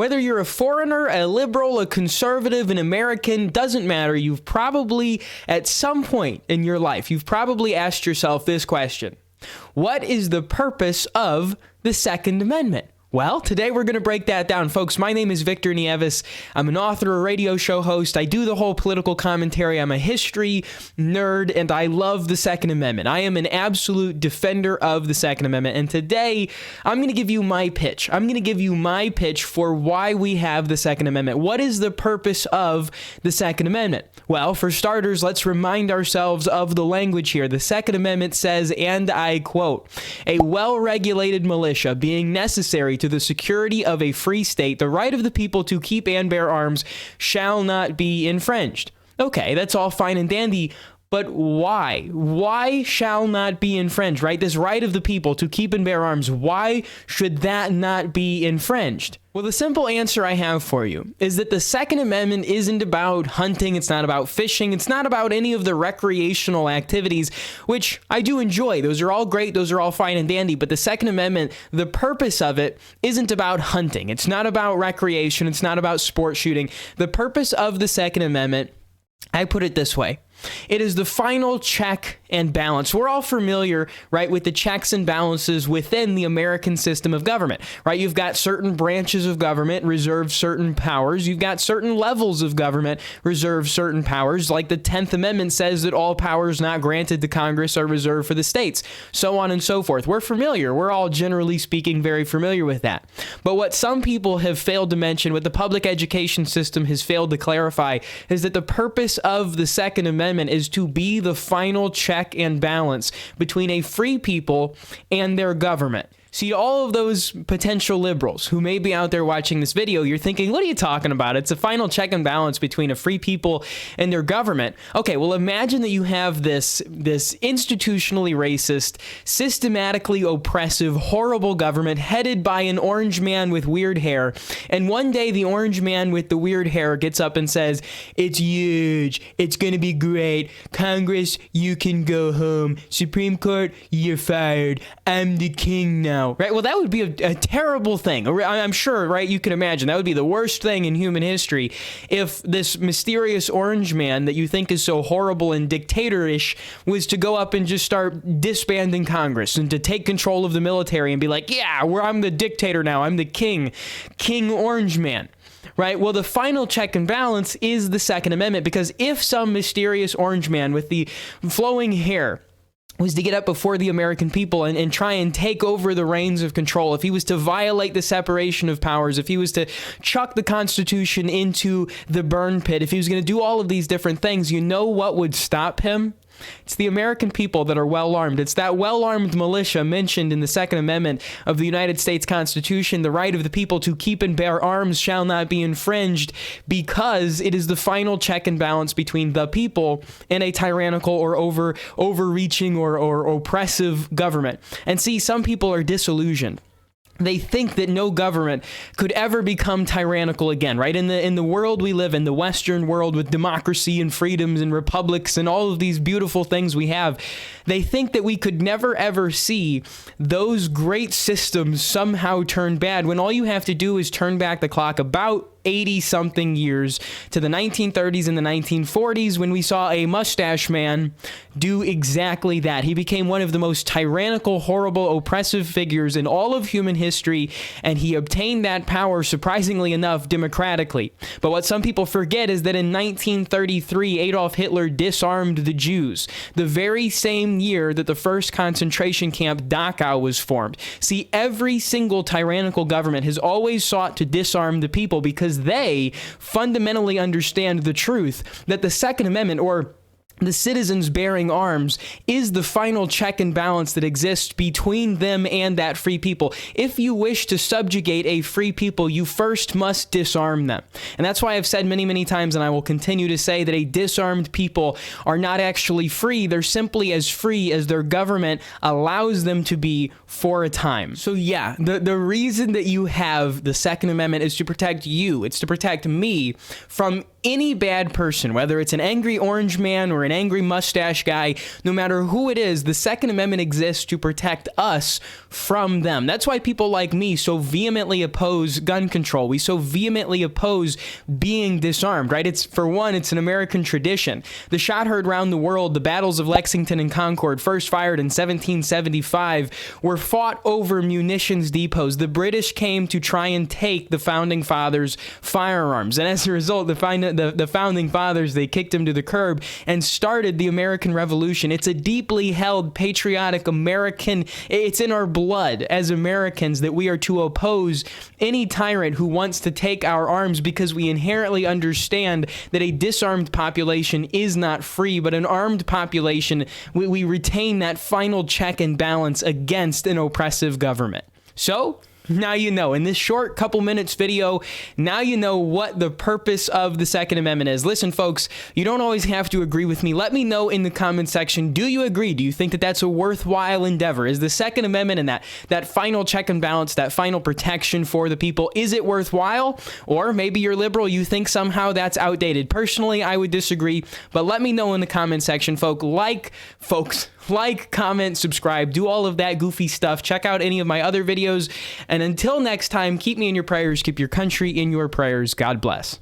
Whether you're a foreigner, a liberal, a conservative, an American, doesn't matter. You've probably, at some point in your life, you've probably asked yourself this question. What is the purpose of the Second Amendment? Well, today we're going to break that down, folks. My name is Victor Nieves. I'm an author, a radio show host. I do the whole political commentary. I'm a history nerd, and I love the Second Amendment. I am an absolute defender of the Second Amendment, and today I'm going to give you my pitch. I'm going to give you my pitch for why we have the Second Amendment. What is the purpose of the Second Amendment? Well, for starters, let's remind ourselves of the language here. The Second Amendment says, and I quote, "A well-regulated militia being necessary to the security of a free state, the right of the people to keep and bear arms shall not be infringed." Okay, that's all fine and dandy, but why? Why shall not be infringed, right? This right of the people to keep and bear arms, why should that not be infringed? Well, the simple answer I have for you is that the Second Amendment isn't about hunting, it's not about fishing, it's not about any of the recreational activities, which I do enjoy. Those are all great, those are all fine and dandy, but the Second Amendment, the purpose of it isn't about hunting. It's not about recreation, it's not about sport shooting. The purpose of the Second Amendment, I put it this way. It is the final check and balance. We're all familiar, right, with the checks and balances within the American system of government, right? You've got certain branches of government reserve certain powers. You've got certain levels of government reserve certain powers. Like the 10th Amendment says that all powers not granted to Congress are reserved for the states, so on and so forth. We're familiar. We're all, generally speaking, very familiar with that. But what some people have failed to mention, what the public education system has failed to clarify, is that the purpose of the Second Amendment is to be the final check and balance between a free people and their government. See, all of those potential liberals who may be out there watching this video, you're thinking, what are you talking about? It's a final check and balance between a free people and their government. Okay, well, imagine that you have this institutionally racist, systematically oppressive, horrible government headed by an orange man with weird hair. And one day the orange man with the weird hair gets up and says, "It's huge. It's going to be great. Congress, you can go home. Supreme Court, you're fired. I'm the king now." Right? Well, that would be a terrible thing. I'm sure, right? You can imagine that would be the worst thing in human history if this mysterious orange man that you think is so horrible and dictatorish was to go up and just start disbanding Congress and to take control of the military and be like, yeah, I'm the dictator now. I'm the king orange man. Right? Well, the final check and balance is the Second Amendment, because if some mysterious orange man with the flowing hair was to get up before the American people and try and take over the reins of control, if he was to violate the separation of powers, if he was to chuck the Constitution into the burn pit, if he was going to do all of these different things, you know what would stop him? It's the American people that are well-armed. It's that well-armed militia mentioned in the Second Amendment of the United States Constitution. The right of the people to keep and bear arms shall not be infringed, because it is the final check and balance between the people and a tyrannical or overreaching or oppressive government. And see, some people are disillusioned. They think that no government could ever become tyrannical again, right? In the world we live in, the Western world with democracy and freedoms and republics and all of these beautiful things we have, they think that we could never ever see those great systems somehow turn bad, when all you have to do is turn back the clock about 80-something years to the 1930s and the 1940s, when we saw a mustache man do exactly that. He became one of the most tyrannical, horrible, oppressive figures in all of human history, and he obtained that power, surprisingly enough, democratically. But what some people forget is that in 1933, Adolf Hitler disarmed the Jews, the very same year that the first concentration camp Dachau was formed. See, every single tyrannical government has always sought to disarm the people, because they fundamentally understand the truth that the Second Amendment, or the citizens bearing arms, is the final check and balance that exists between them and that free people. If you wish to subjugate a free people, you first must disarm them. And that's why I've said many, many times, and I will continue to say, that a disarmed people are not actually free. They're simply as free as their government allows them to be for a time. So yeah, the reason that you have the Second Amendment is to protect you. It's to protect me from any bad person, whether it's an angry orange man or an angry mustache guy, no matter who it is, the Second Amendment exists to protect us from them. That's why people like me so vehemently oppose gun control. We so vehemently oppose being disarmed, right? For one, it's an American tradition. The shot heard round the world, the battles of Lexington and Concord, first fired in 1775, were fought over munitions depots. The British came to try and take the Founding Fathers' firearms. And as a result, the Founding Fathers, they kicked them to the curb and started the American Revolution. It's a deeply held patriotic American, it's in our blood as Americans that we are to oppose any tyrant who wants to take our arms, because we inherently understand that a disarmed population is not free, but an armed population, we retain that final check and balance against an oppressive government. So, now you know. In this short couple minutes video, now you know what the purpose of the Second Amendment is. Listen, folks, you don't always have to agree with me. Let me know in the comment section, do you agree? Do you think that that's a worthwhile endeavor? Is the Second Amendment and that final check and balance, that final protection for the people, is it worthwhile? Or maybe you're liberal, you think somehow that's outdated. Personally, I would disagree, but let me know in the comment section, folks. Like, comment, subscribe, do all of that goofy stuff. Check out any of my other videos. And until next time, keep me in your prayers. Keep your country in your prayers. God bless.